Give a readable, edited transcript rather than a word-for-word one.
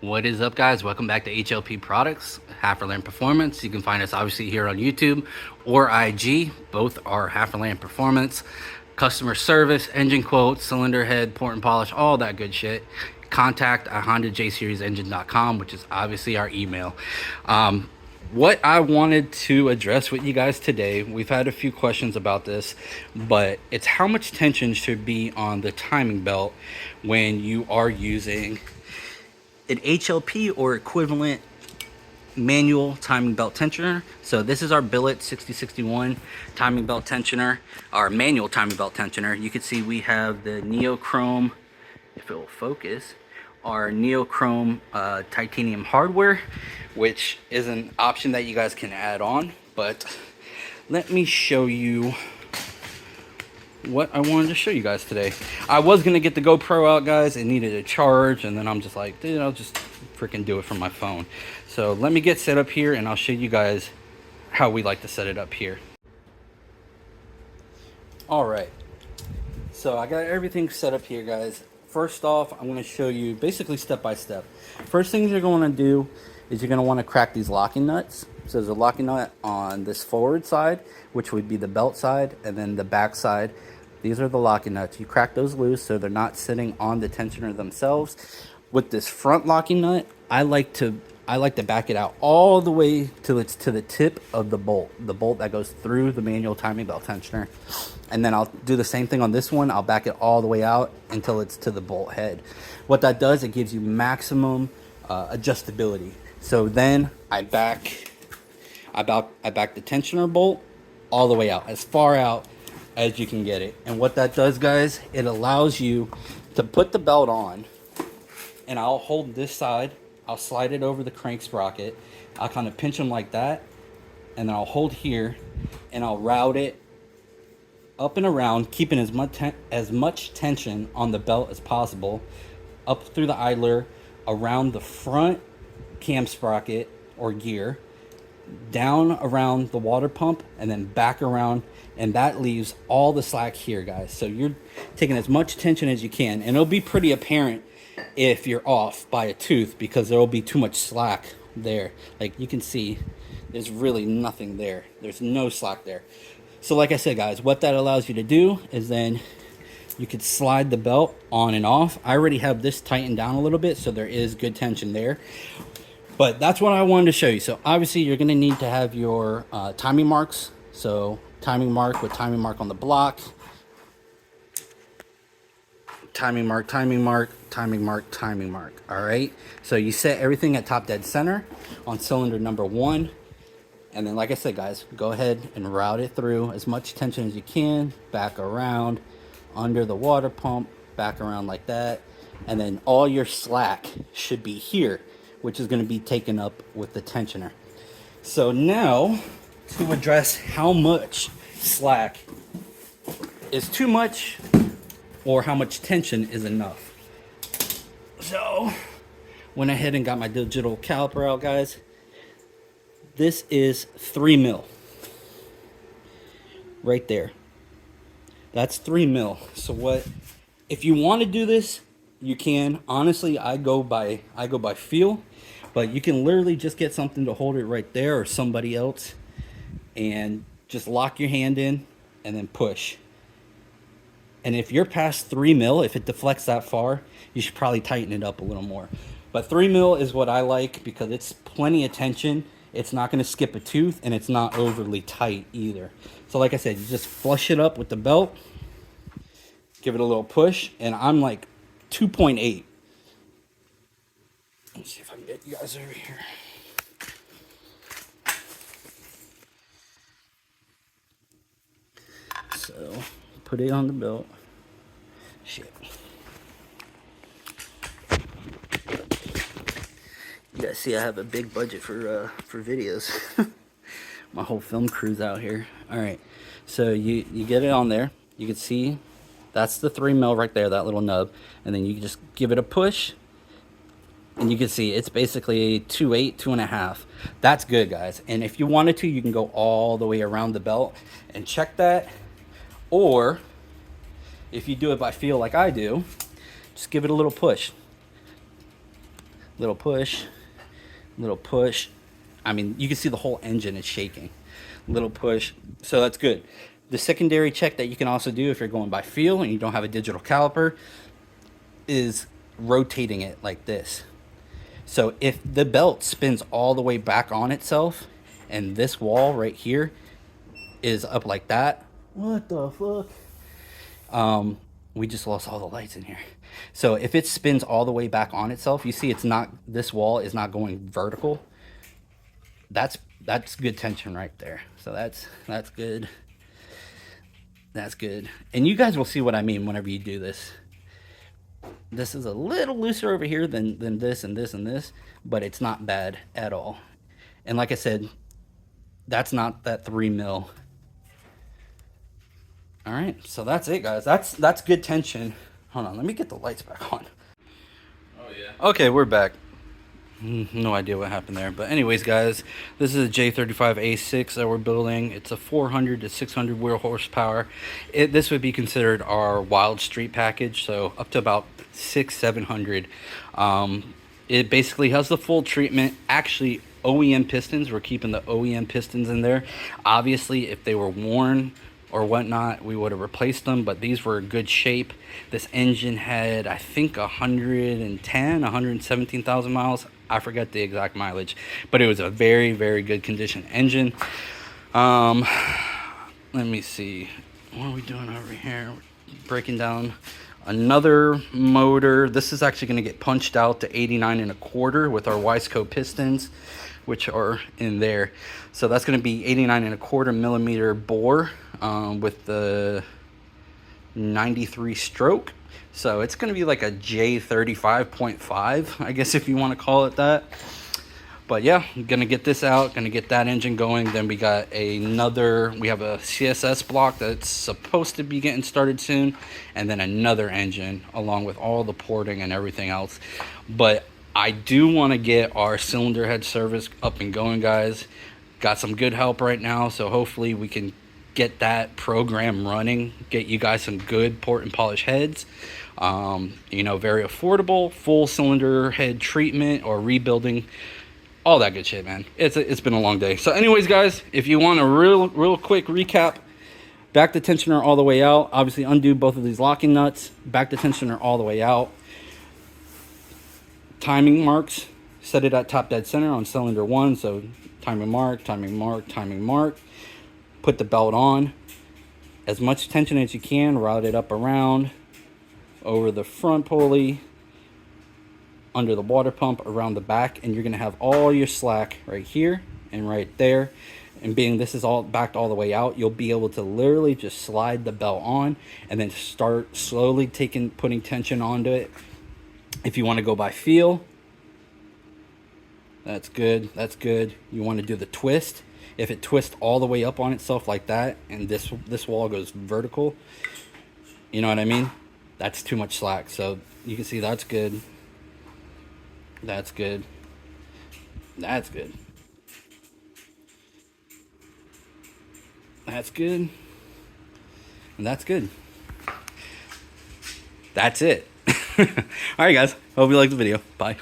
What is up, guys? Welcome back to HLP Products, Half-Land Performance. You can find us obviously here on YouTube or IG. Both are Half-Land Performance. Customer service, engine quotes, cylinder head, port and polish, all that good shit. Contact at HondaJSeriesEngine.com, which is obviously our email. What I wanted to address with you guys today, we've had a few questions about this, but it's how much tension should be on the timing belt when you are using an HLP or equivalent manual timing belt tensioner. So this is our Billet 6061 timing belt tensioner, our manual timing belt tensioner. You can see we have the neochrome, if it will focus, our neochrome titanium hardware, which is an option that you guys can add on. But let me show you what I wanted to show you guys today. I was gonna get the GoPro out, guys. It needed a charge, and then I'm just like, dude, I'll just freaking do it from my phone. So let me get set up here, and I'll show you guys how we like to set it up here. All right, so I got everything set up here, guys. First off, I'm gonna show you basically step by step. First thing you're gonna do is you're gonna wanna crack these locking nuts. So there's a locking nut on this forward side, which would be the belt side, and then the back side. These are the locking nuts. You crack those loose so they're not sitting on the tensioner themselves. With this front locking nut, I like to back it out all the way till it's to the tip of the bolt that goes through the manual timing belt tensioner. And then I'll do the same thing on this one. I'll back it all the way out until it's to the bolt head. What that does, it gives you maximum adjustability. So then I back the tensioner bolt all the way out, as far out as you can get it. And what that does, guys, it allows you to put the belt on, and I'll hold this side, I'll slide it over the crank sprocket, I'll kind of pinch them like that, and then I'll hold here, and I'll route it up and around, keeping as much tension on the belt as possible, up through the idler, around the front cam sprocket or gear, down around the water pump, and then back around, and that leaves all the slack here, guys. So you're taking as much tension as you can, and it'll be pretty apparent if you're off by a tooth because there will be too much slack there. Like you can see, there's really nothing there. There's no slack there. So like I said, guys, what that allows you to do is then you could slide the belt on and off. I already have this tightened down a little bit, so there is good tension there. But that's what I wanted to show you. So obviously you're going to need to have your timing marks. So timing mark with timing mark on the block. Timing mark, timing mark, timing mark, timing mark. All right. So you set everything at top dead center on cylinder number 1. And then, like I said, guys, go ahead and route it through as much tension as you can. Back around, under the water pump, back around like that. And then all your slack should be here, which is going to be taken up with the tensioner. So now, to address how much slack is too much or how much tension is enough. So, went ahead and got my digital caliper out, guys. This is 3 mil. Right there. That's 3 mil. So what, if you want to do this, you can. Honestly, I go by feel. But you can literally just get something to hold it right there, or somebody else, and just lock your hand in and then push. And if you're past 3 mil, if it deflects that far, you should probably tighten it up a little more. But 3 mil is what I like because it's plenty of tension. It's not going to skip a tooth, and it's not overly tight either. So like I said, you just flush it up with the belt, give it a little push, and I'm like 2.8. Let's see if I can get you guys over here. So, put it on the belt. Shit. You guys see I have a big budget for videos. My whole film crew's out here. Alright, so you get it on there. You can see that's the 3 mil right there, that little nub. And then you just give it a push. And you can see it's basically 2.8, 2.5. That's good, guys. And if you wanted to, you can go all the way around the belt and check that. Or if you do it by feel like I do, just give it a little push. Little push, little push. I mean, you can see the whole engine is shaking. Little push, so that's good. The secondary check that you can also do if you're going by feel and you don't have a digital caliper is rotating it like this. So if the belt spins all the way back on itself and this wall right here is up like that, what the fuck? We just lost all the lights in here. So if it spins all the way back on itself, you see it's not, this wall is not going vertical. That's good tension right there. So that's good. That's good. And you guys will see what I mean whenever you do this. This is a little looser over here than this and this and this, but it's not bad at all. And like I said, that's not that 3 mil. All right, so that's it, guys. That's good tension. Hold on, let me get the lights back on. Oh yeah. Okay, we're back. No idea what happened there, but anyways, guys, this is a J35A6 that we're building. It's a 400 to 600 wheel horsepower. This would be considered our Wild Street package, so up to about 600-700. It basically has the full treatment. Actually, OEM pistons. We're keeping the OEM pistons in there. Obviously, if they were worn or whatnot, we would have replaced them, but these were in good shape. This engine had, I think, 117,000 miles. I forget the exact mileage, but it was a very, very good condition engine. Let me see, what are we doing over here? Breaking down another motor. This is actually going to get punched out to 89.25 with our Wiseco pistons, which are in there. So that's going to be 89.25 millimeter bore with the 93 stroke. So it's going to be like a J35.5, I guess, if you want to call it that. But yeah, I'm going to get this out, going to get that engine going. Then we got we have a CSS block that's supposed to be getting started soon. And then another engine along with all the porting and everything else. But I do want to get our cylinder head service up and going, guys. Got some good help right now, so hopefully we can get that program running, get you guys some good port and polish heads. You know, very affordable, full cylinder head treatment or rebuilding, all that good shit, man. It's been a long day. So anyways, guys, if you want a real quick recap, back the tensioner all the way out. Obviously undo both of these locking nuts, back the tensioner all the way out. Timing marks, set it at top dead center on cylinder 1. So timing mark, timing mark, timing mark. Put the belt on. As much tension as you can, route it up around, over the front pulley, under the water pump, around the back, and you're going to have all your slack right here and right there. And being this is all backed all the way out, you'll be able to literally just slide the belt on and then start slowly putting tension onto it. If you want to go by feel, that's good. That's good. You want to do the twist. If it twists all the way up on itself like that, and this wall goes vertical, you know what I mean? That's too much slack. So you can see that's good. That's good. That's good. That's good. And that's good. That's it. All right, guys. Hope you liked the video. Bye.